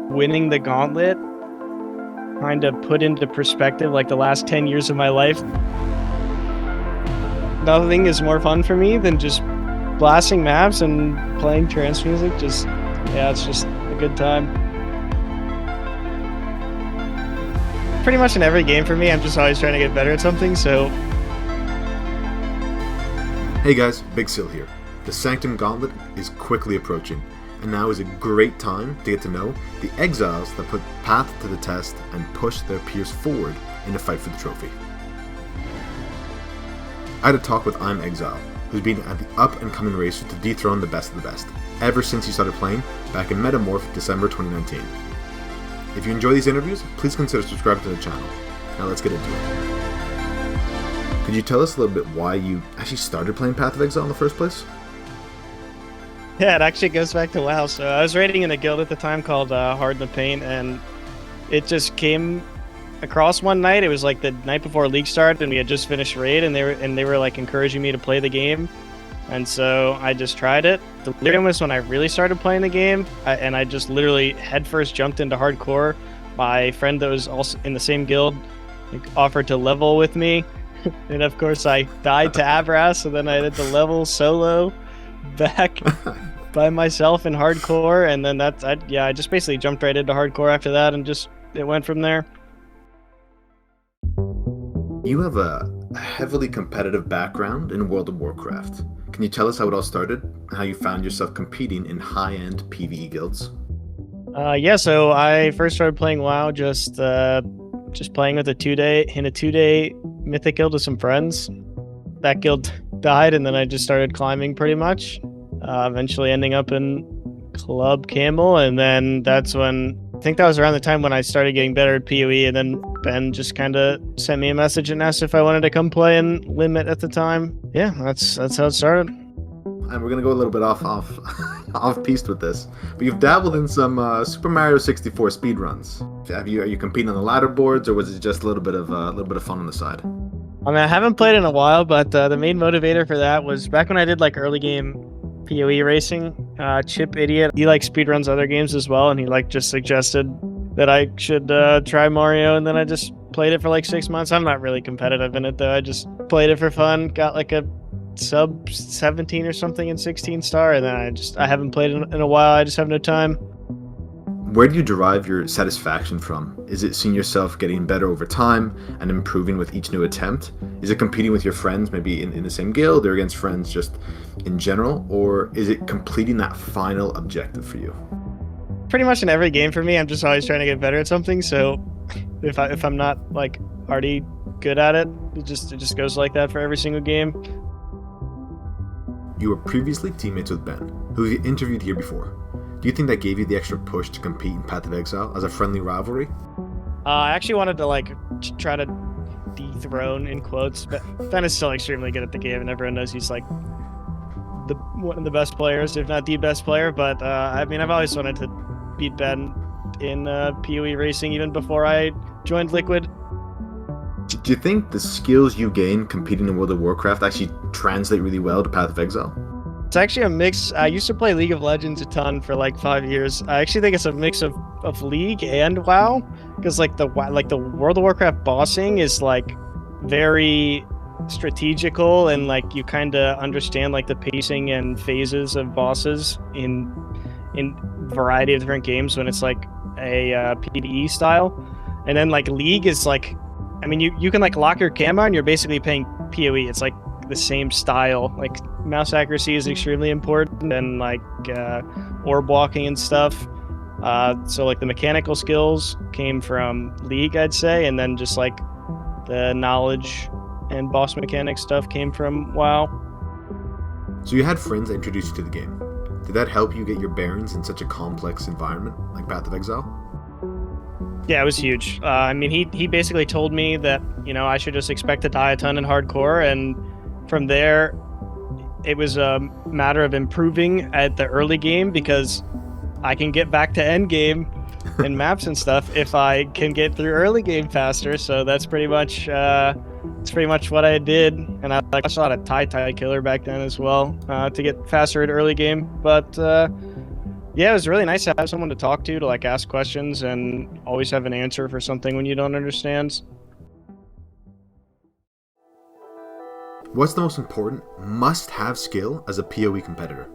winning the Gauntlet kind of put into perspective like the last 10 years of my life. Nothing is more fun for me than just blasting maps and playing trance music. It's just a good time. Pretty much in every game for me, I'm just always trying to get better at something, so... Hey guys, BigSil here. The Sanctum Gauntlet is quickly approaching, and now is a great time to get to know the exiles that put Path to the test and push their peers forward in the fight for the trophy. I had a talk with ImExile, who's been at the up-and-coming racer to dethrone the best of the best, ever since he started playing back in Metamorph December 2019. If you enjoy these interviews, please consider subscribing to the channel. Now let's get into it. Could you tell us a little bit why you actually started playing Path of Exile in the first place? Yeah, it actually goes back to WoW. So I was raiding in a guild at the time called Hard in the Paint, and it just came across one night. It was like the night before League started, and we had just finished raid, and they were like encouraging me to play the game, and so I just tried it. The Delirium was when I really started playing the game, and I just literally headfirst jumped into hardcore. My friend that was also in the same guild offered to level with me, and of course I died to Abras, and then I had to level solo back by myself in hardcore, and then I just basically jumped right into hardcore after that, and just it went from there. You have a heavily competitive background in World of Warcraft. Can you tell us how it all started? How you found yourself competing in high-end PvE guilds? So I first started playing WoW just playing with a two-day mythic guild with some friends. That guild died, and then I just started climbing pretty much, eventually ending up in Club Camel, and then that's when, I think that was around the time when I started getting better at PoE, and then Ben just kind of sent me a message and asked if I wanted to come play in Limit at the time. Yeah, that's how it started. And we're gonna go a little bit off piste with this, but you've dabbled in some Super Mario 64 speedruns. Are you competing on the ladder boards, or was it just a little bit of fun on the side? I mean, I haven't played in a while, but the main motivator for that was back when I did like early game PoE racing. Chip Idiot, he like speedruns other games as well, and he like just suggested that I should try Mario, and then I just played it for like 6 months. I'm not really competitive in it though. I just played it for fun, got like a sub 17 or something and 16 star, and then I haven't played in a while. I just have no time. Where do you derive your satisfaction from? Is it seeing yourself getting better over time and improving with each new attempt? Is it competing with your friends, maybe in the same guild, or against friends just in general? Or is it completing that final objective for you? Pretty much in every game for me, I'm just always trying to get better at something, so if I'm not like already good at it, it just goes like that for every single game. You were previously teammates with Ben, who we interviewed here before. Do you think that gave you the extra push to compete in Path of Exile as a friendly rivalry? I actually wanted to like try to dethrone, in quotes, but Ben is still extremely good at the game, and everyone knows he's like one of the best players, if not the best player. But I mean, I've always wanted to beat Ben in PoE racing even before I joined Liquid. Do you think the skills you gain competing in World of Warcraft actually translate really well to Path of Exile? It's actually a mix. I used to play League of Legends a ton for like 5 years. I actually think it's a mix of League and WoW, because like the World of Warcraft bossing is like very strategical, and like you kind of understand like the pacing and phases of bosses in variety of different games when it's like a PvE style. And then like League is like, I mean, you can like lock your camera and you're basically playing PoE. It's like the same style. Like mouse accuracy is extremely important, and like orb walking and stuff. So like the mechanical skills came from League, I'd say, and then just like the knowledge and boss mechanic stuff came from WoW. So you had friends that introduced you to the game. Did that help you get your bearings in such a complex environment like Path of Exile? Yeah, it was huge. I mean, he basically told me that, you know, I should just expect to die a ton in hardcore, and from there, it was a matter of improving at the early game, because I can get back to end game and maps and stuff if I can get through early game faster. So that's pretty much what I did, and I watched a lot of Tai Killer back then as well to get faster at early game. But Yeah, it was really nice to have someone to talk to like ask questions and always have an answer for something when you don't understand. What's the most important must-have skill as a PoE competitor?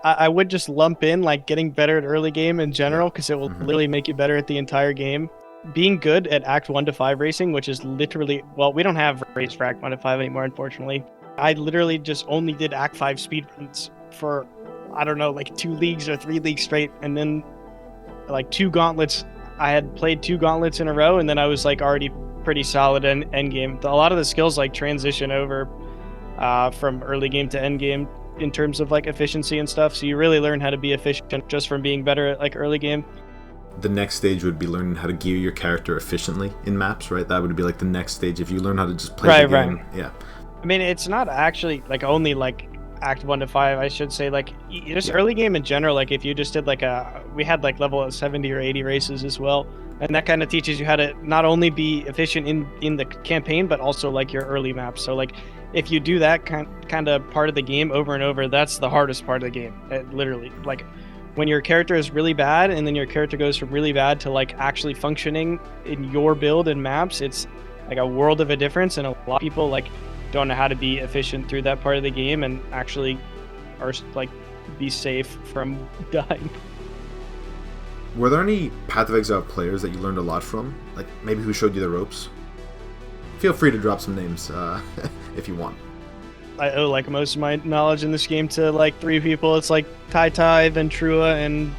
I would just lump in like getting better at early game in general, because it will Mhm. literally make you better at the entire game. Being good at Act 1 to 5 racing, which is literally, well, we don't have race for Act 1 to 5 anymore, unfortunately. I literally just only did Act 5 speedruns for, I don't know, like 2 leagues or 3 leagues straight, and then like 2 gauntlets. I had played 2 gauntlets in a row, and then I was like already pretty solid in end game. A lot of the skills like transition over from early game to end game in terms of like efficiency and stuff. So you really learn how to be efficient just from being better at like early game. The next stage would be learning how to gear your character efficiently in maps, right? That would be like the next stage. If you learn how to just play the game, yeah. I mean, it's not actually like only like Act 1 to 5, I should say. Like just early game in general. Like if you just did like we had like level 70 or 80 races as well, and that kind of teaches you how to not only be efficient in the campaign, but also like your early maps. So like if you do that kind of part of the game over and over, that's the hardest part of the game. Literally, like when your character is really bad and then your character goes from really bad to like actually functioning in your build and maps, it's like a world of a difference. And a lot of people like don't know how to be efficient through that part of the game and actually are like be safe from dying. Were there any Path of Exile players that you learned a lot from? Like maybe who showed you the ropes? Feel free to drop some names if you want. I owe like most of my knowledge in this game to like 3 people. It's like Tai, Ventrua,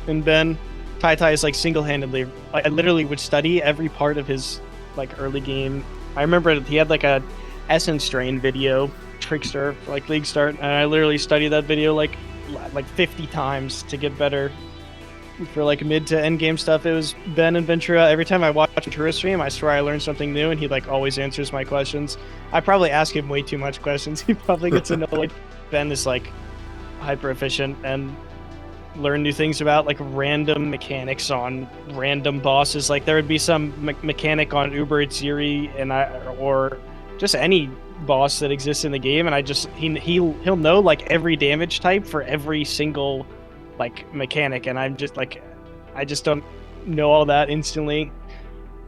and Ben. Tai is like single-handedly. I literally would study every part of his like early game. I remember he had like a Essence Drain video, Trickster, for, like League Start, and I literally studied that video like 50 times to get better. For like mid to end game stuff, it was Ben and Ventura. Every time I watch Ventura stream, I swear I learn something new, and he like always answers my questions. I probably ask him way too much questions. He probably gets annoyed. Ben is like hyper efficient and learn new things about like random mechanics on random bosses. Like there would be some mechanic on Uber Ziri or just any boss that exists in the game, and I just he'll know like every damage type for every single like mechanic, and I'm just like I just don't know all that instantly.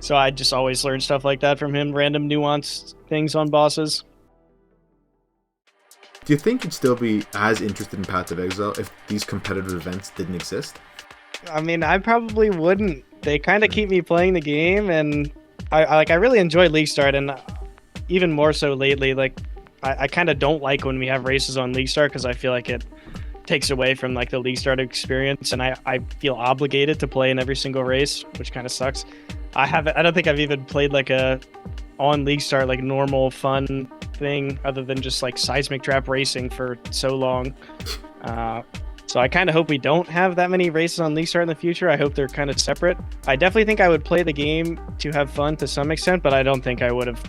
So I just always learn stuff like that from him, random nuanced things on bosses. Do you think you'd still be as interested in Path of Exile if these competitive events didn't exist? I mean, I probably wouldn't. They kind of keep me playing the game, and I really enjoy League Start, and even more so lately. Like I kind of don't like when we have races on League Start because I feel like it takes away from like the League Start experience, and I feel obligated to play in every single race, which kind of sucks. I don't think I've even played like a on League Start like normal fun thing other than just like seismic trap racing for so long. So I kind of hope we don't have that many races on League Start in the future. I hope they're kind of separate. I definitely think I would play the game to have fun to some extent, but I don't think I would have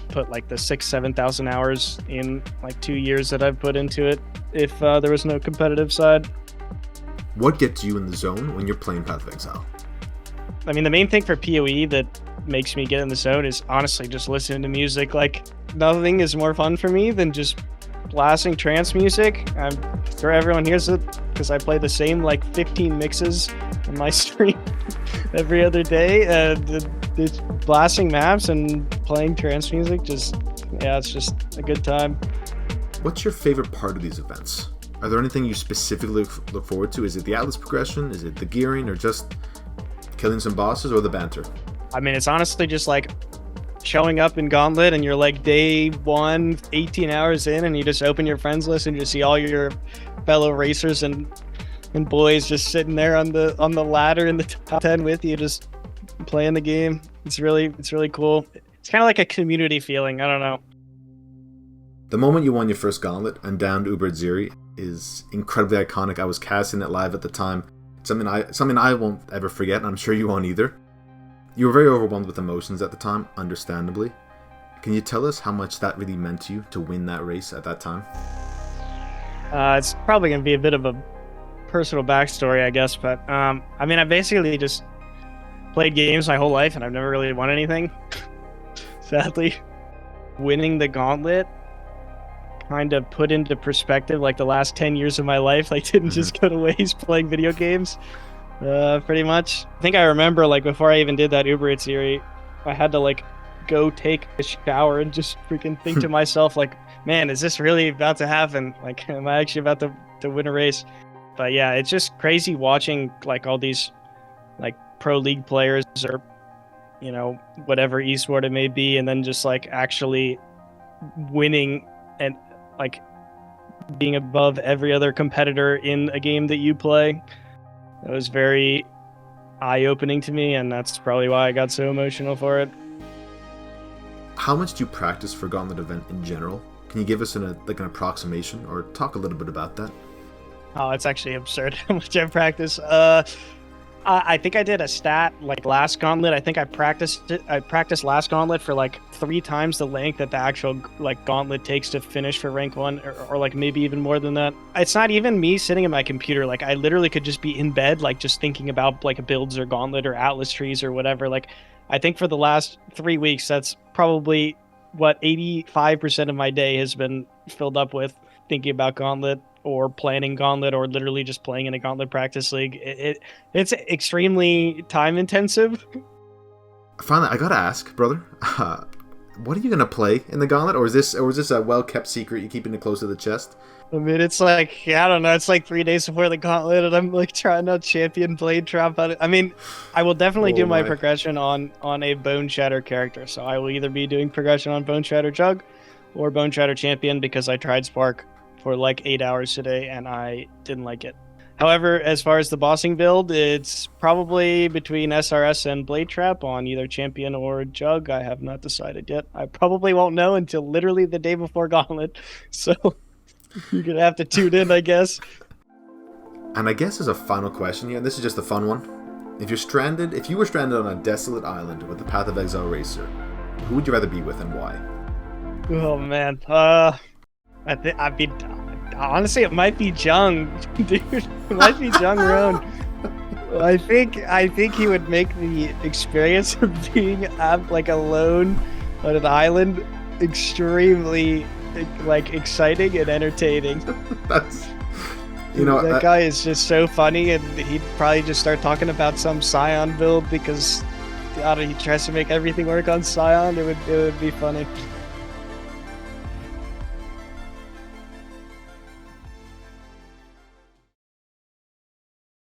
put like the 6,000-7,000 hours in like 2 years that I've put into it if there was no competitive side. What gets you in the zone when you're playing Path of Exile? I mean, the main thing for PoE that makes me get in the zone is honestly just listening to music. Like nothing is more fun for me than just blasting trance music. I'm sure everyone hears it because I play the same like 15 mixes on my stream every other day. It's blasting maps and playing trance music. It's just a good time. What's your favorite part of these events? Are there anything you specifically look forward to? Is it the Atlas progression? Is it the gearing, or just killing some bosses, or the banter? I mean, it's honestly just like showing up in Gauntlet and you're like day 1, 18 hours in, and you just open your friends list and you see all your fellow racers and boys just sitting there on the ladder in the top 10 with you, just playing the game. It's really cool. It's kind of like a community feeling. I don't know. The moment you won your first Gauntlet and downed Uber Ziri is incredibly iconic. I was casting it live at the time. Something I won't ever forget, and I'm sure you won't either. You were very overwhelmed with emotions at the time, understandably. Can you tell us how much that really meant to you to win that race at that time? It's probably going to be a bit of a personal backstory, I guess, but I mean, I basically just played games my whole life, and I've never really won anything. Sadly, winning the Gauntlet kind of put into perspective like the last 10 years of my life, like didn't just go to waste playing video games. Pretty much. I think I remember like before I even did that Uber Eats theory, I had to like go take a shower and just freaking think to myself like, man, is this really about to happen? Like, am I actually about to win a race? But yeah, it's just crazy watching like all these like pro league players or, you know, whatever esport it may be, and then just like actually winning and like being above every other competitor in a game that you play. It was very eye-opening to me, and that's probably why I got so emotional for it. How much do you practice for Gauntlet event in general? Can you give us an approximation or talk a little bit about that? Oh, it's actually absurd how much I practice. I think I did a stat like last Gauntlet. I think I practiced last Gauntlet for like 3 times the length that the actual like Gauntlet takes to finish for rank 1, or like maybe even more than that. It's not even me sitting at my computer. Like I literally could just be in bed, like just thinking about like builds or Gauntlet or Atlas trees or whatever. Like I think for the last 3 weeks, that's probably what 85% of my day has been filled up with thinking about Gauntlet or planning Gauntlet or literally just playing in a Gauntlet practice league. It's extremely time intensive. Finally, I gotta ask, brother, what are you gonna play in the Gauntlet, or is this a well kept secret you keeping it close to the chest? I mean, it's like, I don't know, it's like 3 days before the Gauntlet, and I'm like trying out champion blade trap on it. I mean, I will definitely do my progression on a Bone Shatter character, so I will either be doing progression on Bone Shatter Jug or Bone Shatter Champion, because I tried Spark for like 8 hours today and I didn't like it. However, as far as the bossing build, it's probably between SRS and Blade Trap on either Champion or Jug. I have not decided yet. I probably won't know until literally the day before Gauntlet, so you're gonna have to tune in, I guess. And I guess as a final question here, and this is just a fun one. If you were stranded on a desolate island with the Path of Exile racer, who would you rather be with and why? Oh man, honestly, it might be Jung, dude. It might be Jung Roan. I think he would make the experience of being like alone on an island extremely like exciting and entertaining. That's, that guy is just so funny, and he'd probably just start talking about some Scion build because he tries to make everything work on Scion. It would be funny.